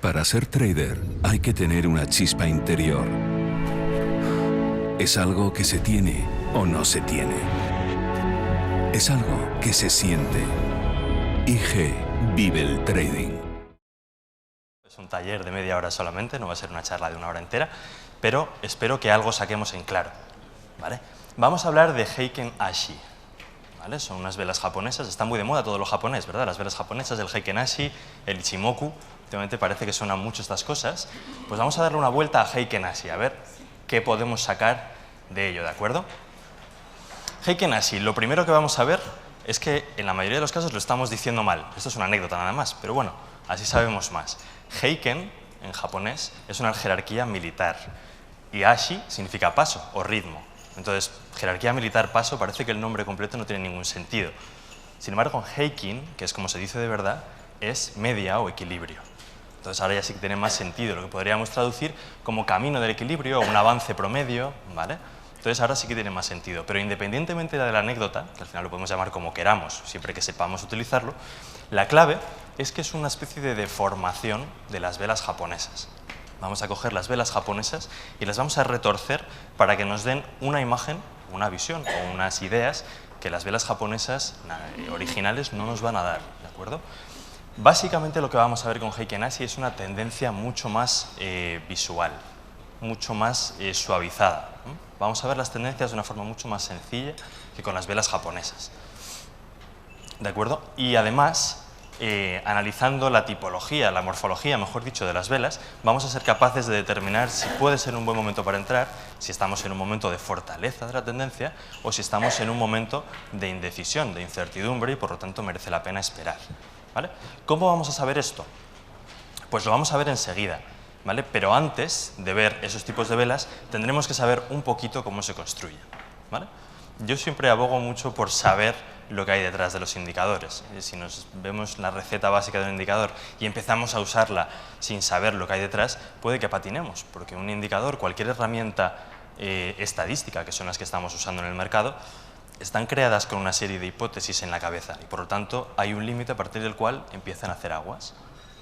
Para ser trader hay que tener una chispa interior. Es algo que se tiene o no se tiene. Es algo que se siente. IG vive el trading. Es un taller de media hora solamente, no va a ser una charla de una hora entera, pero espero que algo saquemos en claro, ¿vale? Vamos a hablar de Heiken Ashi, ¿vale? Son unas velas japonesas, está muy de moda todo lo japonés, ¿verdad? Las velas japonesas, el Heiken Ashi, el Ichimoku, últimamente parece que suenan mucho estas cosas. Pues vamos a darle una vuelta a Heiken Ashi, a ver qué podemos sacar de ello, ¿de acuerdo? Heiken Ashi, lo primero que vamos a ver es que en la mayoría de los casos lo estamos diciendo mal. Esto es una anécdota nada más, pero bueno, así sabemos más. Heiken, en japonés, es una jerarquía militar y Ashi significa paso o ritmo. Entonces, jerarquía militar paso, parece que el nombre completo no tiene ningún sentido. Sin embargo, Heikin, que es como se dice de verdad, es media o equilibrio. Entonces ahora ya sí que tiene más sentido, lo que podríamos traducir como camino del equilibrio o un avance promedio, ¿vale? Entonces ahora sí que tiene más sentido, pero independientemente de la anécdota, que al final lo podemos llamar como queramos, siempre que sepamos utilizarlo, la clave es que es una especie de deformación de las velas japonesas. Vamos a coger las velas japonesas y las vamos a retorcer para que nos den una imagen, una visión o unas ideas que las velas japonesas originales no nos van a dar, ¿de acuerdo? Básicamente lo que vamos a ver con Heiken Ashi es una tendencia mucho más visual, mucho más suavizada. Vamos a ver las tendencias de una forma mucho más sencilla que con las velas japonesas. ¿De acuerdo? Y además, analizando la tipología, la morfología, mejor dicho, de las velas, vamos a ser capaces de determinar si puede ser un buen momento para entrar, si estamos en un momento de fortaleza de la tendencia o si estamos en un momento de indecisión, de incertidumbre y por lo tanto merece la pena esperar. ¿Vale? ¿Cómo vamos a saber esto? Pues lo vamos a ver enseguida, ¿vale? Pero antes de ver esos tipos de velas, tendremos que saber un poquito cómo se construyen, ¿vale? Yo siempre abogo mucho por saber lo que hay detrás de los indicadores. Si nos vemos la receta básica de un indicador y empezamos a usarla sin saber lo que hay detrás, puede que patinemos, porque un indicador, cualquier herramienta estadística, que son las que estamos usando en el mercado, están creadas con una serie de hipótesis en la cabeza y por lo tanto hay un límite a partir del cual empiezan a hacer aguas.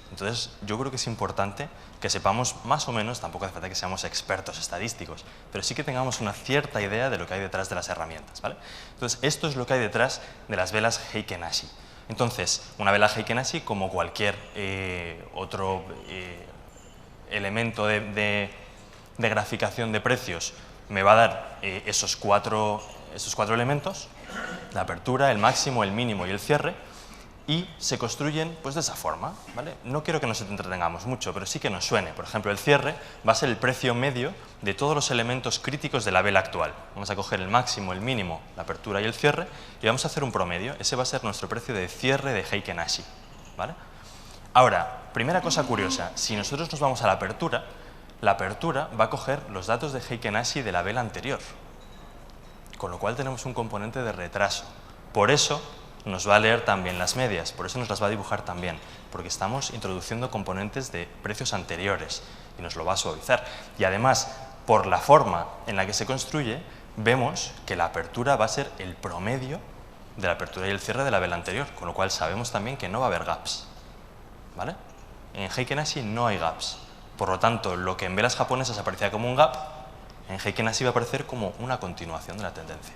Entonces yo creo que es importante que sepamos más o menos, tampoco hace falta que seamos expertos estadísticos, pero sí que tengamos una cierta idea de lo que hay detrás de las herramientas, ¿vale? Entonces esto es lo que hay detrás de las velas Heiken Ashi. Entonces una vela Heiken Ashi, como cualquier otro elemento de graficación de precios, me va a dar esos cuatro elementos, la apertura, el máximo, el mínimo y el cierre, y se construyen pues de esa forma, ¿vale? No quiero que nos entretengamos mucho, pero sí que nos suene. Por ejemplo, el cierre va a ser el precio medio de todos los elementos críticos de la vela actual. Vamos a coger el máximo, el mínimo, la apertura y el cierre y vamos a hacer un promedio. Ese va a ser nuestro precio de cierre de Heiken Ashi, ¿vale? Ahora, primera cosa curiosa, si nosotros nos vamos a la apertura va a coger los datos de Heiken Ashi de la vela anterior, con lo cual tenemos un componente de retraso. Por eso nos va a leer también las medias, por eso nos las va a dibujar también, porque estamos introduciendo componentes de precios anteriores y nos lo va a suavizar. Y además, por la forma en la que se construye, vemos que la apertura va a ser el promedio de la apertura y el cierre de la vela anterior, con lo cual sabemos también que no va a haber gaps, ¿vale? En Heiken Ashi no hay gaps, por lo tanto, lo que en velas japonesas aparecía como un gap, en Heiken Ashi va a aparecer como una continuación de la tendencia,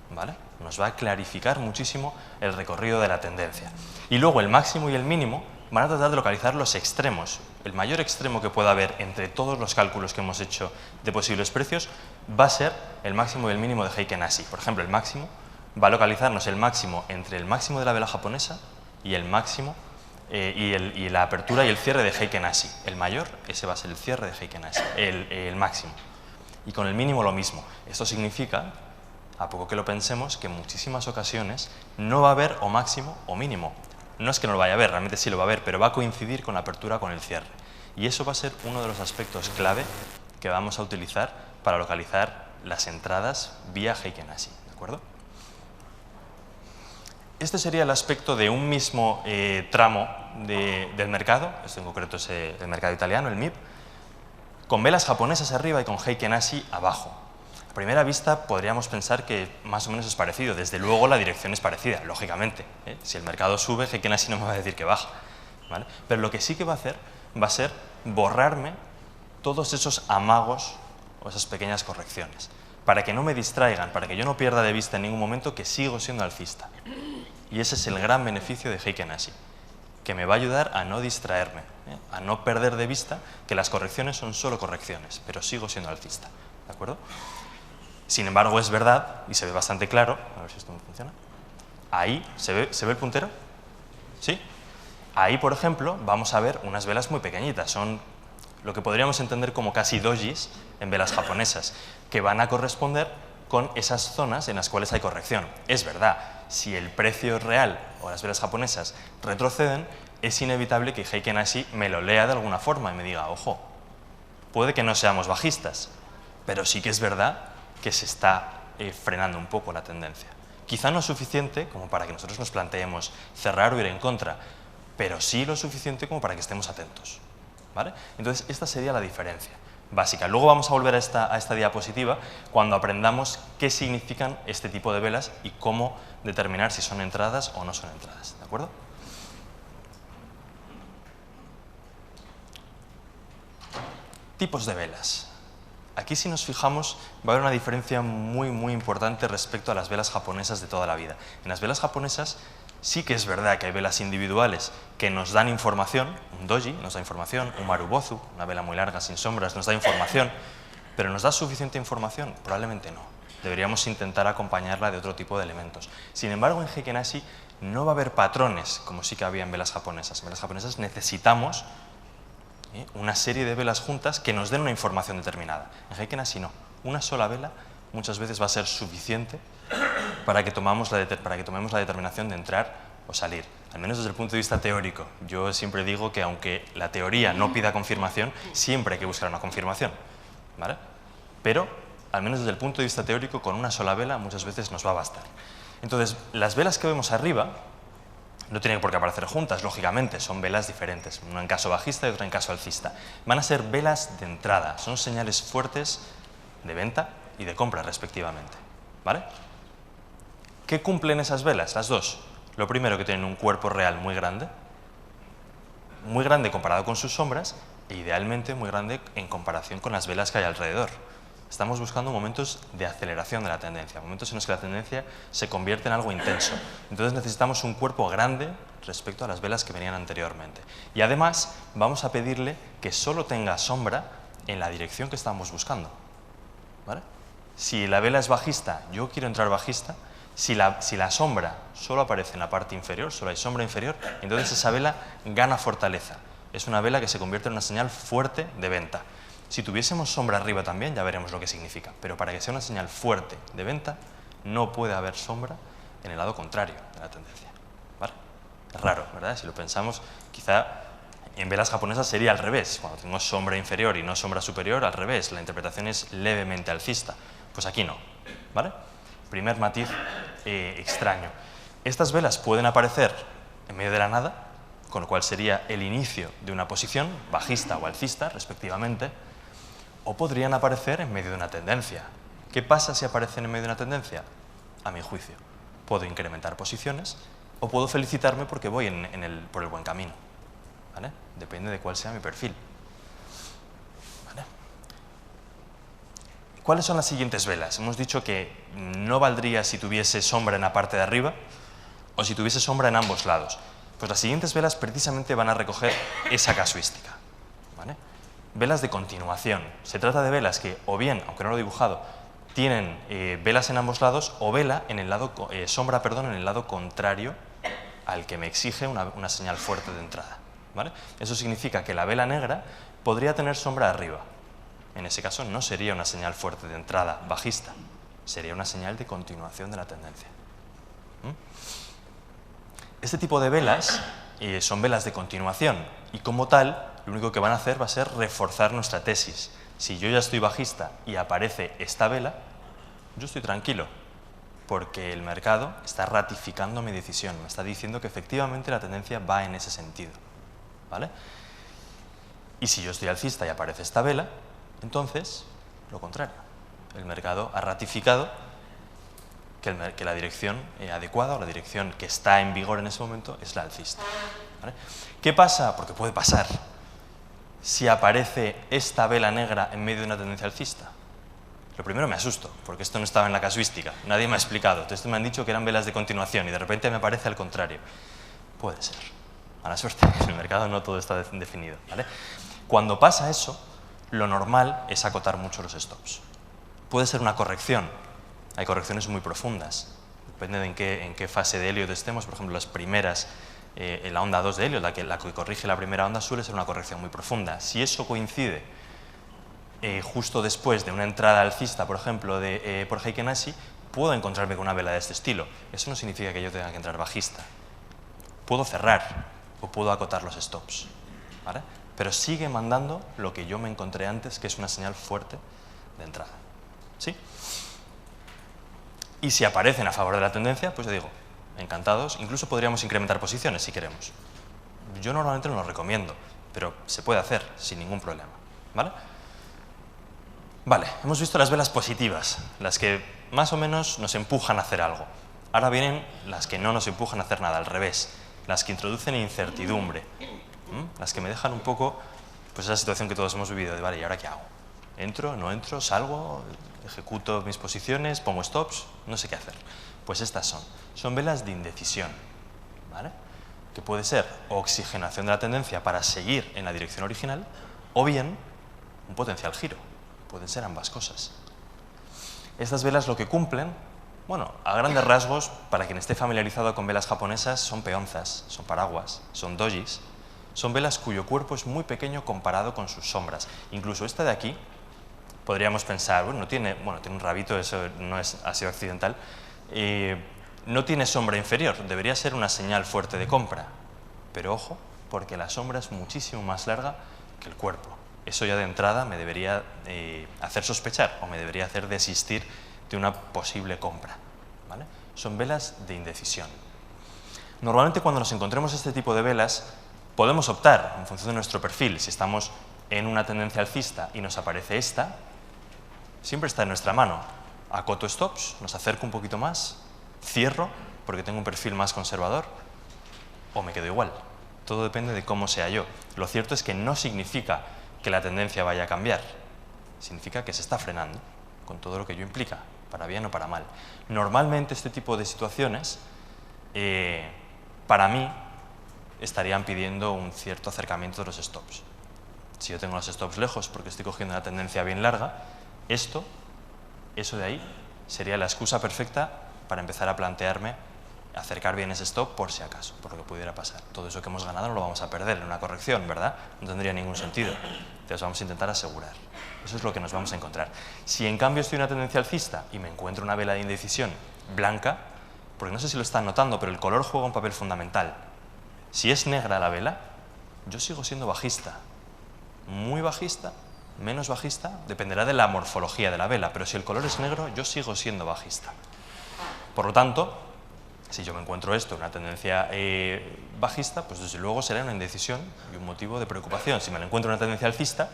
¿vale? Nos va a clarificar muchísimo el recorrido de la tendencia. Y luego el máximo y el mínimo van a tratar de localizar los extremos. El mayor extremo que pueda haber entre todos los cálculos que hemos hecho de posibles precios va a ser el máximo y el mínimo de Heiken Ashi. Por ejemplo, el máximo va a localizarnos el máximo entre el máximo de la vela japonesa y el máximo y la apertura y el cierre de Heiken Ashi. El mayor, ese va a ser el cierre de Heiken Ashi, el máximo. Y con el mínimo lo mismo. Esto significa, a poco que lo pensemos, que en muchísimas ocasiones no va a haber o máximo o mínimo. No es que no lo vaya a haber, realmente sí lo va a haber, pero va a coincidir con la apertura con el cierre. Y eso va a ser uno de los aspectos clave que vamos a utilizar para localizar las entradas vía Heiken Ashi, ¿de acuerdo? Este sería el aspecto de un mismo tramo del mercado, esto en concreto es el mercado italiano, el MIB, con velas japonesas arriba y con Heiken Ashi abajo. A primera vista podríamos pensar que más o menos es parecido, desde luego la dirección es parecida, lógicamente. Si el mercado sube, Heiken Ashi no me va a decir que baja. ¿vale? Pero lo que sí que va a hacer va a ser borrarme todos esos amagos o esas pequeñas correcciones, para que no me distraigan, para que yo no pierda de vista en ningún momento que sigo siendo alcista. Y ese es el gran beneficio de Heiken Ashi, que me va a ayudar a no distraerme, a no perder de vista que las correcciones son solo correcciones, pero sigo siendo alcista, ¿de acuerdo? Sin embargo, es verdad, y se ve bastante claro, a ver si esto me funciona, ahí, ¿se ve el puntero? ¿Sí? Ahí, por ejemplo, vamos a ver unas velas muy pequeñitas, son lo que podríamos entender como casi dojis en velas japonesas, que van a corresponder con esas zonas en las cuales hay corrección. Es verdad, si el precio real o las velas japonesas retroceden, es inevitable que Heiken Ashi me lo lea de alguna forma y me diga, ojo, puede que no seamos bajistas, pero sí que es verdad que se está frenando un poco la tendencia. Quizá no es suficiente como para que nosotros nos planteemos cerrar o ir en contra, pero sí lo suficiente como para que estemos atentos, ¿vale? Entonces, esta sería la diferencia básica. Luego vamos a volver a esta diapositiva cuando aprendamos qué significan este tipo de velas y cómo determinar si son entradas o no son entradas, ¿de acuerdo? Tipos de velas. Aquí, si nos fijamos, va a haber una diferencia muy importante respecto a las velas japonesas de toda la vida. En las velas japonesas sí que es verdad que hay velas individuales que nos dan información, un doji nos da información, un marubozu, una vela muy larga sin sombras, nos da información, pero ¿nos da suficiente información? Probablemente no. Deberíamos intentar acompañarla de otro tipo de elementos. Sin embargo, en Heiken Ashi no va a haber patrones, como sí que había en velas japonesas. En velas japonesas necesitamos una serie de velas juntas que nos den una información determinada. En Heiken Ashi no. Una sola vela muchas veces va a ser suficiente para que tomemos la determinación de entrar o salir, al menos desde el punto de vista teórico. Yo siempre digo que aunque la teoría no pida confirmación, siempre hay que buscar una confirmación, ¿vale? Pero, al menos desde el punto de vista teórico, con una sola vela muchas veces nos va a bastar. Entonces, las velas que vemos arriba no tienen por qué aparecer juntas, lógicamente, son velas diferentes, una en caso bajista y otra en caso alcista. Van a ser velas de entrada, son señales fuertes de venta y de compra, respectivamente, ¿vale? ¿Qué cumplen esas velas? Las dos. Lo primero, que tienen un cuerpo real muy grande comparado con sus sombras, e idealmente muy grande en comparación con las velas que hay alrededor. Estamos buscando momentos de aceleración de la tendencia, momentos en los que la tendencia se convierte en algo intenso. Entonces necesitamos un cuerpo grande respecto a las velas que venían anteriormente. Y además vamos a pedirle que solo tenga sombra en la dirección que estamos buscando, ¿vale? Si la vela es bajista, yo quiero entrar bajista. Si la sombra solo aparece en la parte inferior, solo hay sombra inferior, entonces esa vela gana fortaleza. Es una vela que se convierte en una señal fuerte de venta. Si tuviésemos sombra arriba también, ya veremos lo que significa. Pero para que sea una señal fuerte de venta, no puede haber sombra en el lado contrario de la tendencia, ¿vale? Es raro, ¿verdad? Si lo pensamos, quizá en velas japonesas sería al revés. Cuando tenemos sombra inferior y no sombra superior, al revés. La interpretación es levemente alcista. Pues aquí no, ¿vale? Primer matiz extraño. Estas velas pueden aparecer en medio de la nada, con lo cual sería el inicio de una posición, bajista o alcista, respectivamente, o podrían aparecer en medio de una tendencia. ¿Qué pasa si aparecen en medio de una tendencia? A mi juicio, puedo incrementar posiciones o puedo felicitarme porque voy por el buen camino, ¿vale? Depende de cuál sea mi perfil. ¿Cuáles son las siguientes velas? Hemos dicho que no valdría si tuviese sombra en la parte de arriba o si tuviese sombra en ambos lados. Pues las siguientes velas precisamente van a recoger esa casuística, ¿vale? Velas de continuación. Se trata de velas que, o bien, aunque no lo he dibujado, tienen velas en ambos lados o sombra en el lado contrario al que me exige una señal fuerte de entrada, ¿vale? Eso significa que la vela negra podría tener sombra arriba. En ese caso no sería una señal fuerte de entrada bajista, sería una señal de continuación de la tendencia. Este tipo de velas son velas de continuación y como tal lo único que van a hacer va a ser reforzar nuestra tesis. Si yo ya estoy bajista y aparece esta vela, yo estoy tranquilo porque el mercado está ratificando mi decisión, me está diciendo que efectivamente la tendencia va en ese sentido, ¿vale? Y si yo estoy alcista y aparece esta vela, entonces, lo contrario, el mercado ha ratificado que la dirección adecuada o la dirección que está en vigor en ese momento es la alcista. ¿vale? ¿Qué pasa? Porque puede pasar si aparece esta vela negra en medio de una tendencia alcista. Lo primero me asusto, porque esto no estaba en la casuística, nadie me ha explicado. Entonces me han dicho que eran velas de continuación y de repente me aparece al contrario. Puede ser. Mala suerte, en el mercado no todo está definido, ¿vale? Cuando pasa eso, lo normal es acotar mucho los stops. Puede ser una corrección. Hay correcciones muy profundas. Depende de en qué fase de Elliott estemos. Por ejemplo, las primeras, en la onda 2 de Elliott, la que corrige la primera onda, suele ser una corrección muy profunda. Si eso coincide justo después de una entrada alcista, por ejemplo, por Heiken Ashi, puedo encontrarme con una vela de este estilo. Eso no significa que yo tenga que entrar bajista. Puedo cerrar o puedo acotar los stops, ¿vale? Pero sigue mandando lo que yo me encontré antes, que es una señal fuerte de entrada, ¿sí? Y si aparecen a favor de la tendencia, pues yo digo, encantados, incluso podríamos incrementar posiciones si queremos. Yo normalmente no lo recomiendo, pero se puede hacer sin ningún problema, ¿vale? Vale, hemos visto las velas positivas, las que más o menos nos empujan a hacer algo. Ahora vienen las que no nos empujan a hacer nada, al revés, las que introducen incertidumbre, las que me dejan un poco, pues esa situación que todos hemos vivido, de vale, ¿y ahora qué hago? ¿Entro, no entro, salgo, ejecuto mis posiciones, pongo stops? No sé qué hacer. Pues estas son velas de indecisión, ¿vale? Que puede ser oxigenación de la tendencia para seguir en la dirección original o bien un potencial giro. Pueden ser ambas cosas. Estas velas lo que cumplen, bueno, a grandes rasgos, para quien esté familiarizado con velas japonesas, son peonzas, son paraguas, son dojis. Son velas cuyo cuerpo es muy pequeño comparado con sus sombras. Incluso esta de aquí, podríamos pensar, bueno, tiene un rabito, eso no ha sido accidental, no tiene sombra inferior, debería ser una señal fuerte de compra. Pero ojo, porque la sombra es muchísimo más larga que el cuerpo. Eso ya de entrada me debería hacer sospechar o me debería hacer desistir de una posible compra, ¿vale? Son velas de indecisión. Normalmente cuando nos encontremos este tipo de velas, podemos optar, en función de nuestro perfil, si estamos en una tendencia alcista y nos aparece esta, siempre está en nuestra mano. Acoto stops, nos acerco un poquito más, cierro porque tengo un perfil más conservador o me quedo igual. Todo depende de cómo sea yo. Lo cierto es que no significa que la tendencia vaya a cambiar. Significa que se está frenando, con todo lo que ello implica, para bien o para mal. Normalmente este tipo de situaciones, para mí, estarían pidiendo un cierto acercamiento de los stops. Si yo tengo los stops lejos porque estoy cogiendo una tendencia bien larga, eso de ahí sería la excusa perfecta para empezar a plantearme acercar bien ese stop por si acaso, por lo que pudiera pasar. Todo eso que hemos ganado no lo vamos a perder en una corrección, ¿verdad? No tendría ningún sentido. Entonces vamos a intentar asegurar. Eso es lo que nos vamos a encontrar. Si en cambio estoy en una tendencia alcista y me encuentro una vela de indecisión blanca, porque no sé si lo están notando, pero el color juega un papel fundamental. Si es negra la vela, yo sigo siendo bajista. Muy bajista, menos bajista, dependerá de la morfología de la vela, pero si el color es negro, yo sigo siendo bajista. Por lo tanto, si yo me encuentro esto, una tendencia bajista, pues desde luego será una indecisión y un motivo de preocupación. Si me lo encuentro en una tendencia alcista,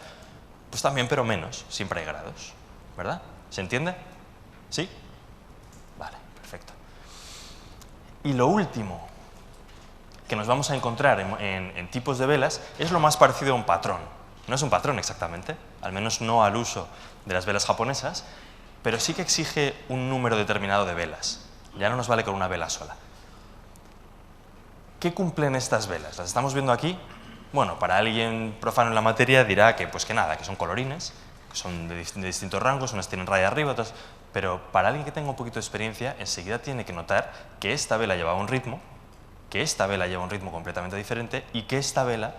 pues también, pero menos, siempre hay grados, ¿verdad? ¿Se entiende? ¿Sí? Vale, perfecto. Y lo último que nos vamos a encontrar en tipos de velas es lo más parecido a un patrón. No es un patrón exactamente, al menos no al uso de las velas japonesas, pero sí que exige un número determinado de velas. Ya no nos vale con una vela sola. ¿Qué cumplen estas velas? ¿Las estamos viendo aquí? Bueno, para alguien profano en la materia dirá que, pues que nada, que son colorines, que son de distintos rangos, unas tienen raya arriba, otras... Pero para alguien que tenga un poquito de experiencia, enseguida tiene que notar que esta vela lleva un ritmo, que esta vela lleva un ritmo completamente diferente y que esta vela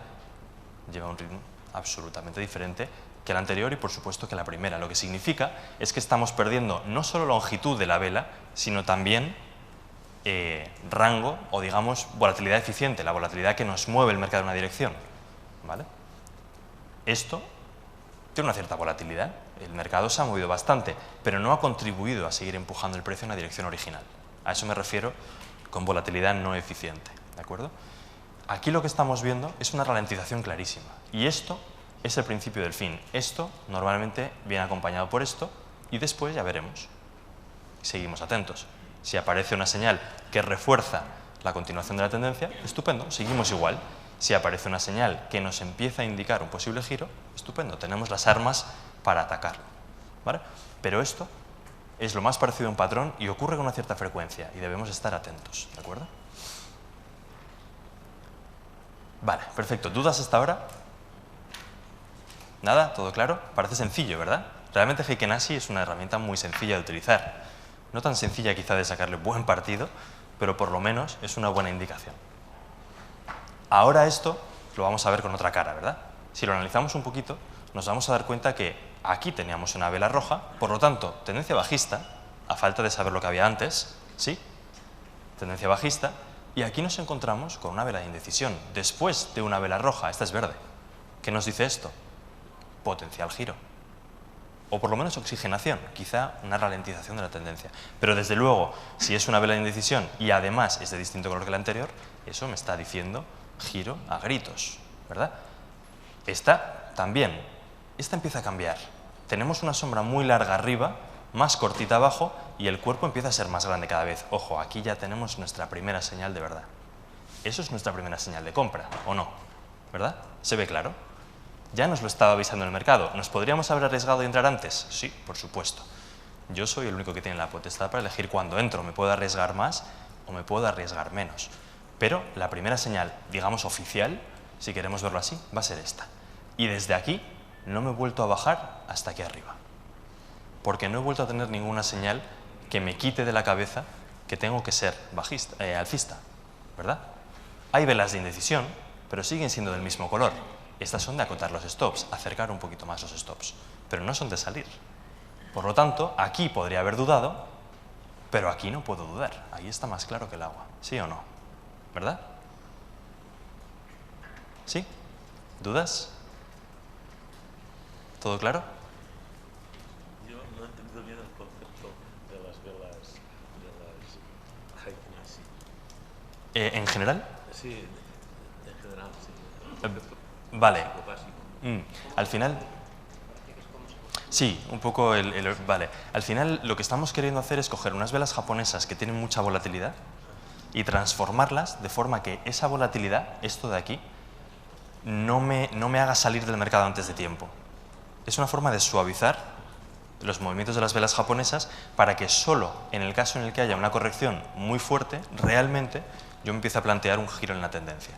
lleva un ritmo absolutamente diferente que la anterior y por supuesto que la primera. Lo que significa es que estamos perdiendo no solo longitud de la vela, sino también rango o digamos volatilidad eficiente, la volatilidad que nos mueve el mercado en una dirección, ¿vale? Esto tiene una cierta volatilidad, el mercado se ha movido bastante, pero no ha contribuido a seguir empujando el precio en la dirección original. A eso me refiero con volatilidad no eficiente, ¿de acuerdo? Aquí lo que estamos viendo es una ralentización clarísima y esto es el principio del fin. Esto normalmente viene acompañado por esto y después ya veremos. Seguimos atentos. Si aparece una señal que refuerza la continuación de la tendencia, estupendo, seguimos igual. Si aparece una señal que nos empieza a indicar un posible giro, estupendo, tenemos las armas para atacar, ¿vale? Pero esto es lo más parecido a un patrón y ocurre con una cierta frecuencia y debemos estar atentos, ¿de acuerdo? Vale, perfecto. ¿Dudas hasta ahora? ¿Nada? ¿Todo claro? Parece sencillo, ¿verdad? Realmente Heiken Ashi es una herramienta muy sencilla de utilizar. No tan sencilla quizá de sacarle buen partido, pero por lo menos es una buena indicación. Ahora esto lo vamos a ver con otra cara, ¿verdad? Si lo analizamos un poquito, nos vamos a dar cuenta que aquí teníamos una vela roja, por lo tanto, tendencia bajista, a falta de saber lo que había antes, ¿sí? Tendencia bajista, y aquí nos encontramos con una vela de indecisión, después de una vela roja, esta es verde. ¿Qué nos dice esto? Potencial giro. O por lo menos oxigenación, quizá una ralentización de la tendencia. Pero desde luego, si es una vela de indecisión y además es de distinto color que la anterior, eso me está diciendo giro a gritos, ¿verdad? Esta también. Esta empieza a cambiar. Tenemos una sombra muy larga arriba, más cortita abajo y el cuerpo empieza a ser más grande cada vez. Ojo, aquí ya tenemos nuestra primera señal de verdad. Eso es nuestra primera señal de compra, ¿o no? ¿Verdad? ¿Se ve claro? Ya nos lo estaba avisando el mercado. ¿Nos podríamos haber arriesgado y entrar antes? Sí, por supuesto. Yo soy el único que tiene la potestad para elegir cuándo entro. Me puedo arriesgar más o me puedo arriesgar menos. Pero la primera señal, digamos oficial, si queremos verlo así, va a ser esta. Y desde aquí no me he vuelto a bajar hasta aquí arriba. Porque no he vuelto a tener ninguna señal que me quite de la cabeza que tengo que ser alcista, ¿verdad? Hay velas de indecisión, pero siguen siendo del mismo color. Estas son de acotar los stops, acercar un poquito más los stops, pero no son de salir. Por lo tanto, aquí podría haber dudado, pero aquí no puedo dudar. Ahí está más claro que el agua, ¿sí o no? ¿Verdad? ¿Sí? ¿Dudas? ¿Todo claro? Yo no he entendido bien el concepto de las velas Heiken Ashi. ¿En general? Sí, en general, sí. Vale. Básico. Al final... Sí, un poco vale. Al final lo que estamos queriendo hacer es coger unas velas japonesas que tienen mucha volatilidad y transformarlas de forma que esa volatilidad, esto de aquí, no me haga salir del mercado antes de tiempo. Es una forma de suavizar los movimientos de las velas japonesas para que solo en el caso en el que haya una corrección muy fuerte, realmente yo me empiezo a plantear un giro en la tendencia.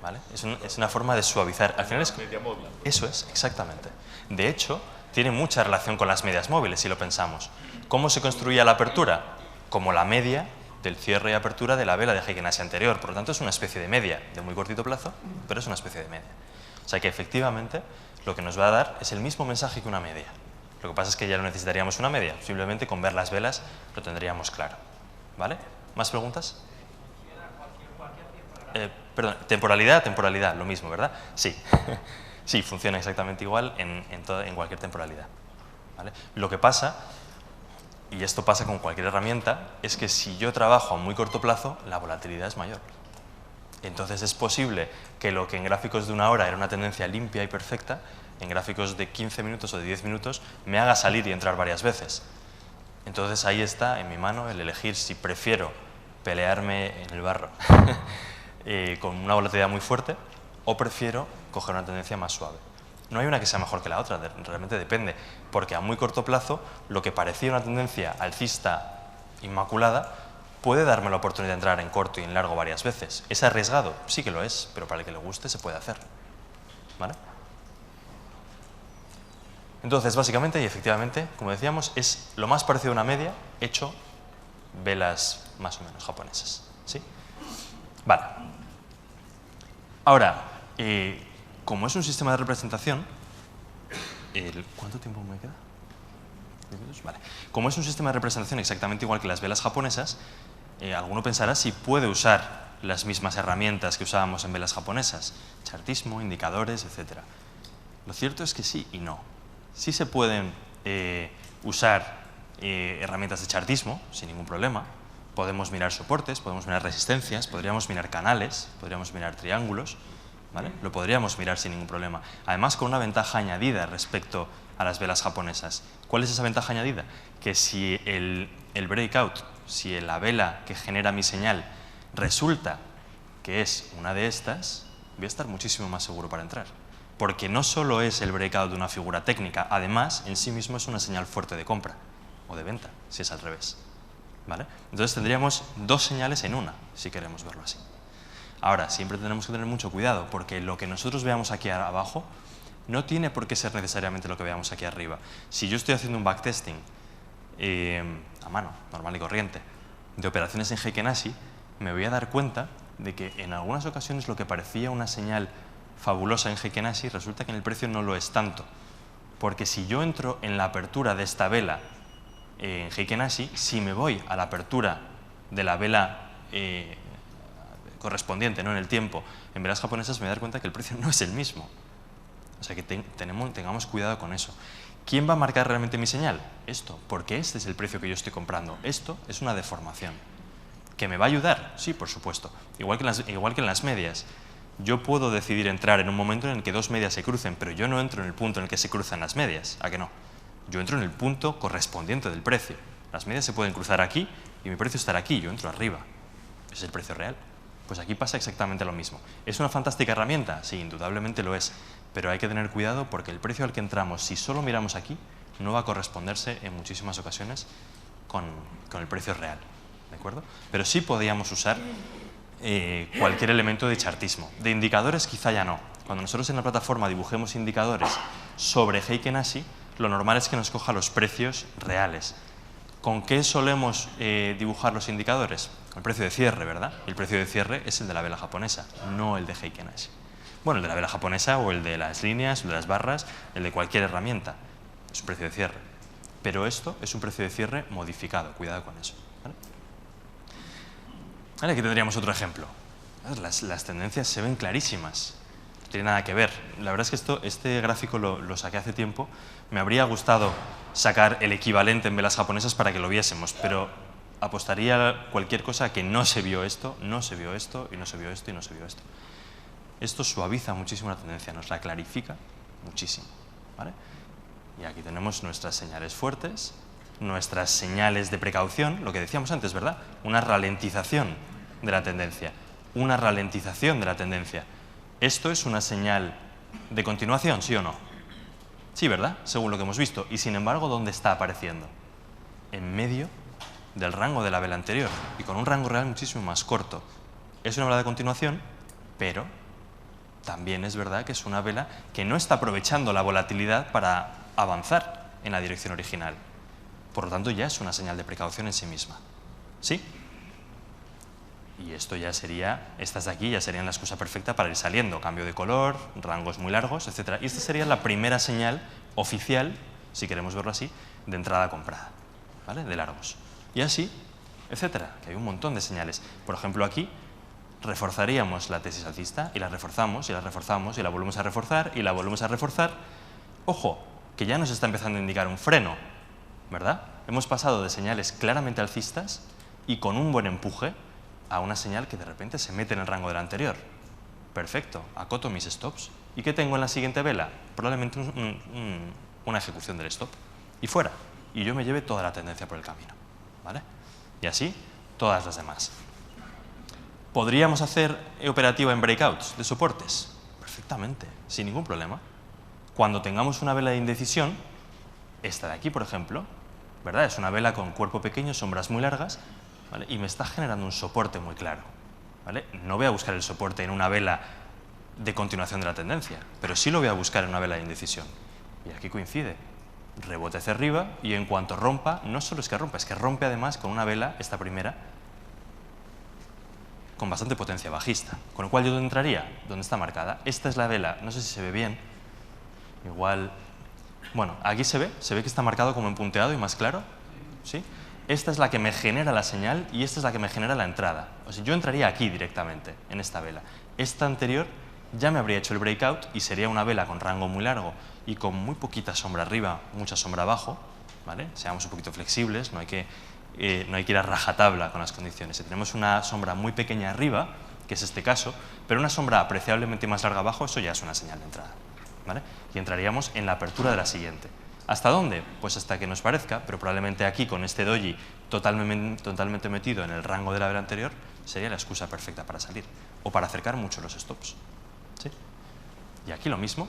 ¿Vale? Es una forma de suavizar. Al final es... Media móvil. Eso es, exactamente. De hecho, tiene mucha relación con las medias móviles, si lo pensamos. ¿Cómo se construía la apertura? Como la media del cierre y apertura de la vela de Heiken Ashi anterior. Por lo tanto, es una especie de media, de muy cortito plazo, pero es una especie de media. O sea que efectivamente lo que nos va a dar es el mismo mensaje que una media. Lo que pasa es que ya no necesitaríamos una media, simplemente con ver las velas lo tendríamos claro. ¿Vale? ¿Más preguntas? Perdón, temporalidad, lo mismo, ¿verdad? Sí, sí, funciona exactamente igual en cualquier temporalidad. ¿Vale? Lo que pasa, y esto pasa con cualquier herramienta, es que si yo trabajo a muy corto plazo, la volatilidad es mayor. Entonces es posible que lo que en gráficos de una hora era una tendencia limpia y perfecta, en gráficos de 15 minutos o de 10 minutos me haga salir y entrar varias veces. Entonces ahí está en mi mano el elegir si prefiero pelearme en el barro con una volatilidad muy fuerte o prefiero coger una tendencia más suave. No hay una que sea mejor que la otra, realmente depende, porque a muy corto plazo lo que parecía una tendencia alcista inmaculada puede darme la oportunidad de entrar en corto y en largo varias veces. ¿Es arriesgado? Sí que lo es, pero para el que le guste se puede hacer. ¿Vale? Entonces, básicamente y efectivamente, como decíamos, es lo más parecido a una media hecho velas más o menos japonesas. ¿Sí? Vale. Ahora, como es un sistema de representación, ¿cuánto tiempo me queda? Vale. Como es un sistema de representación exactamente igual que las velas japonesas, alguno pensará si puede usar las mismas herramientas que usábamos en velas japonesas, chartismo, indicadores, etc. Lo cierto es que sí y no. Sí se pueden usar herramientas de chartismo sin ningún problema. Podemos mirar soportes, podemos mirar resistencias, podríamos mirar canales, podríamos mirar triángulos, ¿vale? Lo podríamos mirar sin ningún problema. Además, con una ventaja añadida respecto a las velas japonesas. ¿Cuál es esa ventaja añadida? Que si el breakout, si la vela que genera mi señal resulta que es una de estas, voy a estar muchísimo más seguro para entrar. Porque no solo es el breakout de una figura técnica, además, en sí mismo es una señal fuerte de compra o de venta, si es al revés. ¿Vale? Entonces tendríamos dos señales en una, si queremos verlo así. Ahora, siempre tenemos que tener mucho cuidado, porque lo que nosotros veamos aquí abajo no tiene por qué ser necesariamente lo que veamos aquí arriba. Si yo estoy haciendo un backtesting a mano, normal y corriente, de operaciones en Heiken Ashi, me voy a dar cuenta de que en algunas ocasiones lo que parecía una señal fabulosa en Heiken Ashi resulta que en el precio no lo es tanto. Porque si yo entro en la apertura de esta vela en Heiken Ashi, si me voy a la apertura de la vela correspondiente, ¿no?, en el tiempo, en velas japonesas, me voy a dar cuenta que el precio no es el mismo. O sea que tengamos cuidado con eso. ¿Quién va a marcar realmente mi señal? Esto, porque este es el precio que yo estoy comprando. Esto es una deformación. ¿Que me va a ayudar? Sí, por supuesto. Igual que en las medias. Yo puedo decidir entrar en un momento en el que dos medias se crucen, pero yo no entro en el punto en el que se cruzan las medias. ¿A que no? Yo entro en el punto correspondiente del precio. Las medias se pueden cruzar aquí y mi precio estará aquí. Yo entro arriba. Ese es el precio real. Pues aquí pasa exactamente lo mismo. ¿Es una fantástica herramienta? Sí, indudablemente lo es. Pero hay que tener cuidado porque el precio al que entramos, si solo miramos aquí, no va a corresponderse en muchísimas ocasiones con el precio real. ¿De acuerdo? Pero sí podríamos usar cualquier elemento de chartismo. De indicadores quizá ya no. Cuando nosotros en la plataforma dibujemos indicadores sobre Heiken Ashi, lo normal es que nos coja los precios reales. ¿Con qué solemos dibujar los indicadores? Con el precio de cierre, ¿verdad? El precio de cierre es el de la vela japonesa, no el de Heiken Ashi. Bueno, el de la vela japonesa o el de las líneas, el de las barras, el de cualquier herramienta. Es un precio de cierre. Pero esto es un precio de cierre modificado. Cuidado con eso. ¿Vale? Vale, aquí tendríamos otro ejemplo. Las tendencias se ven clarísimas. No tiene nada que ver. La verdad es que este gráfico lo saqué hace tiempo. Me habría gustado sacar el equivalente en velas japonesas para que lo viésemos, pero apostaría cualquier cosa que no se vio esto, no se vio esto, y no se vio esto, y no se vio esto. Esto suaviza muchísimo la tendencia, nos la clarifica muchísimo. ¿Vale? Y aquí tenemos nuestras señales fuertes, nuestras señales de precaución, lo que decíamos antes, ¿verdad? Una ralentización de la tendencia, una ralentización de la tendencia. ¿Esto es una señal de continuación, sí o no? Sí, ¿verdad? Según lo que hemos visto. Y sin embargo, ¿dónde está apareciendo? En medio del rango de la vela anterior y con un rango real muchísimo más corto. Es una vela de continuación, pero también es verdad que es una vela que no está aprovechando la volatilidad para avanzar en la dirección original. Por lo tanto, ya es una señal de precaución en sí misma. ¿Sí? Y esto ya sería, estas de aquí ya serían la excusa perfecta para ir saliendo. Cambio de color, rangos muy largos, etc. Y esta sería la primera señal oficial, si queremos verlo así, de entrada comprada, ¿vale? De largos. Y así, etcétera, que hay un montón de señales. Por ejemplo, aquí reforzaríamos la tesis alcista y la reforzamos, y la reforzamos, y la volvemos a reforzar, y la volvemos a reforzar. Ojo, que ya nos está empezando a indicar un freno, ¿verdad? Hemos pasado de señales claramente alcistas y con un buen empuje a una señal que de repente se mete en el rango del anterior. Perfecto, acoto mis stops. ¿Y qué tengo en la siguiente vela? Probablemente una ejecución del stop. Y fuera. Y yo me lleve toda la tendencia por el camino. ¿Vale? Y así, todas las demás. ¿Podríamos hacer operativa en breakouts de soportes? Perfectamente, sin ningún problema. Cuando tengamos una vela de indecisión, esta de aquí, por ejemplo, ¿verdad? Es una vela con cuerpo pequeño, sombras muy largas, ¿vale? Y me está generando un soporte muy claro, ¿vale? No voy a buscar el soporte en una vela de continuación de la tendencia, pero sí lo voy a buscar en una vela de indecisión. Y aquí coincide. Rebote hacia arriba y en cuanto rompa, no solo es que rompe además con una vela, esta primera, con bastante potencia bajista. Con lo cual, ¿yo dónde entraría? ¿Dónde está marcada? Esta es la vela, no sé si se ve bien. Igual, bueno, aquí se ve que está marcado como en punteado y más claro, ¿sí? Esta es la que me genera la señal y esta es la que me genera la entrada. O sea, yo entraría aquí directamente, en esta vela. Esta anterior ya me habría hecho el breakout y sería una vela con rango muy largo y con muy poquita sombra arriba, mucha sombra abajo, ¿vale? Seamos un poquito flexibles, no hay que ir a rajatabla con las condiciones. Si tenemos una sombra muy pequeña arriba, que es este caso, pero una sombra apreciablemente más larga abajo, eso ya es una señal de entrada, ¿vale? Y entraríamos en la apertura de la siguiente. ¿Hasta dónde? Pues hasta que nos parezca, pero probablemente aquí con este doji totalmente metido en el rango de la vela anterior, sería la excusa perfecta para salir o para acercar mucho los stops. ¿Sí? Y aquí lo mismo.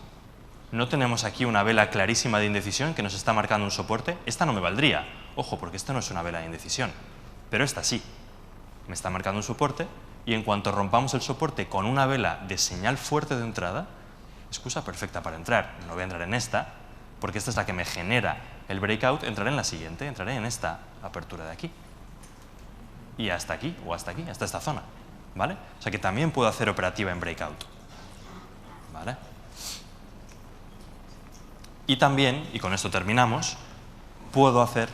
No tenemos aquí una vela clarísima de indecisión que nos está marcando un soporte. Esta no me valdría. Ojo, porque esta no es una vela de indecisión. Pero esta sí. Me está marcando un soporte y en cuanto rompamos el soporte con una vela de señal fuerte de entrada, excusa perfecta para entrar. No voy a entrar en esta, porque esta es la que me genera el breakout. Entraré en la siguiente, entraré en esta apertura de aquí. Y hasta aquí, o hasta aquí, hasta esta zona. ¿Vale? O sea que también puedo hacer operativa en breakout. ¿Vale? Y también, y con esto terminamos, puedo hacer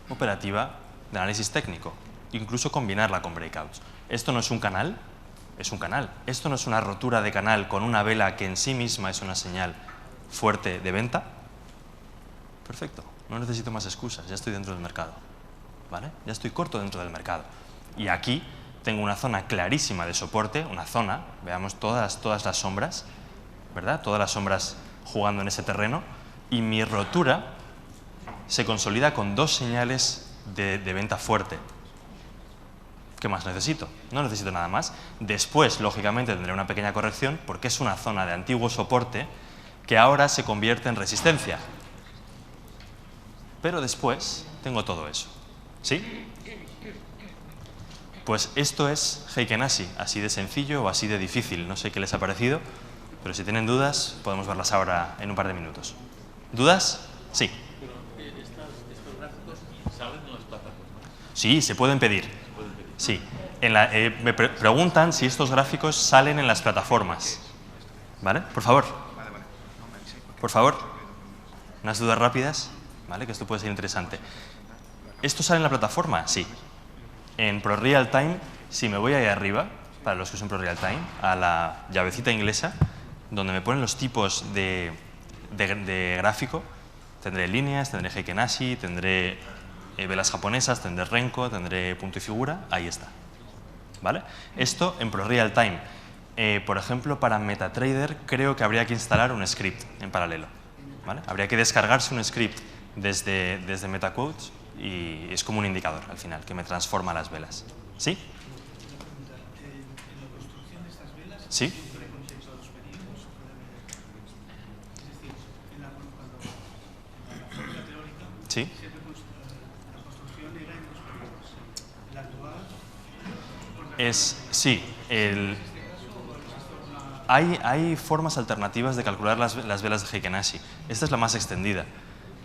operativa de análisis técnico, incluso combinarla con breakouts. Esto no es un canal, es un canal. Esto no es una rotura de canal con una vela que en sí misma es una señal fuerte de venta. Perfecto, no necesito más excusas, ya estoy dentro del mercado. ¿Vale? Ya estoy corto dentro del mercado. Y aquí tengo una zona clarísima de soporte, una zona, veamos todas las sombras, ¿verdad? Todas las sombras jugando en ese terreno. Y mi rotura se consolida con dos señales de venta fuerte. ¿Qué más necesito? No necesito nada más. Después, lógicamente, tendré una pequeña corrección porque es una zona de antiguo soporte que ahora se convierte en resistencia. Pero después tengo todo eso. ¿Sí? Pues esto es Heiken Ashi, así de sencillo o así de difícil. No sé qué les ha parecido, pero si tienen dudas, podemos verlas ahora en un par de minutos. ¿Dudas? Sí. Pero estos gráficos salen en las plataformas. Sí, se pueden pedir. Sí. Me preguntan si estos gráficos salen en las plataformas. ¿Vale? Por favor. Por favor. Unas dudas rápidas, ¿vale? Que esto puede ser interesante. ¿Esto sale en la plataforma? Sí. En ProRealTime, si me voy ahí arriba, para los que usan ProRealTime, a la llavecita inglesa, donde me ponen los tipos de gráfico, tendré líneas, tendré Heiken Ashi, tendré velas japonesas, tendré Renko, tendré punto y figura, ahí está. ¿Vale? Esto en ProRealTime. Por ejemplo, para MetaTrader creo que habría que instalar un script en paralelo. ¿Vale? Habría que descargarse un script desde MetaQuotes y es como un indicador al final que me transforma las velas. ¿Sí? ¿En la construcción de estas velas ¿Sí? siempre contexto los periodos? Es decir, cuando en la fórmula teórica ¿Sí? siempre la construcción era en los periodos. En la actual, Sí. Hay formas alternativas de calcular las velas de Heiken Ashi. Esta es la más extendida,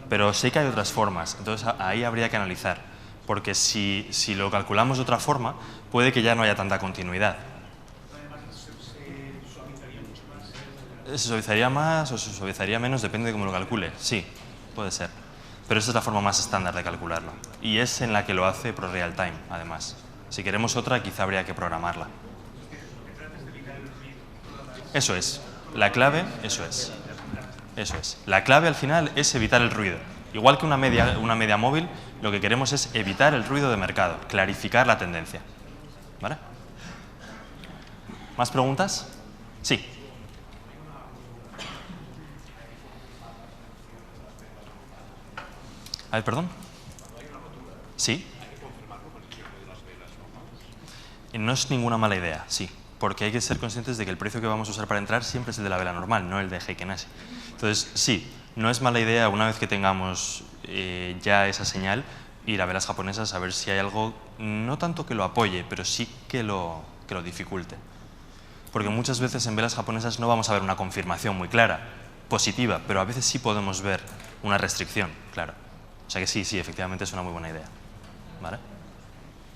pero sé que hay otras formas. Entonces ahí habría que analizar, porque si lo calculamos de otra forma, puede que ya no haya tanta continuidad. ¿Se suavizaría más o se suavizaría menos? Depende de cómo lo calcule. Sí, puede ser. Pero esta es la forma más estándar de calcularlo. Y es en la que lo hace ProRealTime, además. Si queremos otra, quizá habría que programarla. Eso es. La clave, eso es. Eso es. La clave al final es evitar el ruido. Igual que una media móvil, lo que queremos es evitar el ruido de mercado, clarificar la tendencia. ¿Vale? ¿Más preguntas? Sí. A ver, perdón. ¿Sí? No es ninguna mala idea, sí. Porque hay que ser conscientes de que el precio que vamos a usar para entrar siempre es el de la vela normal, no el de Heiken Ashi. Entonces, sí, no es mala idea una vez que tengamos ya esa señal, ir a velas japonesas a ver si hay algo, no tanto que lo apoye, pero sí que lo dificulte. Porque muchas veces en velas japonesas no vamos a ver una confirmación muy clara, positiva, pero a veces sí podemos ver una restricción, claro. O sea que sí, efectivamente es una muy buena idea. ¿Vale?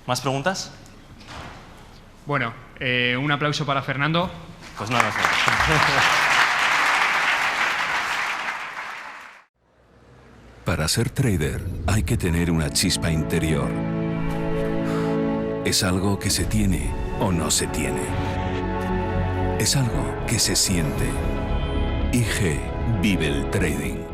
¿Más preguntas? Bueno, un aplauso para Fernando. Pues nada, Para ser trader hay que tener una chispa interior. Es algo que se tiene o no se tiene. Es algo que se siente. IG vive el trading.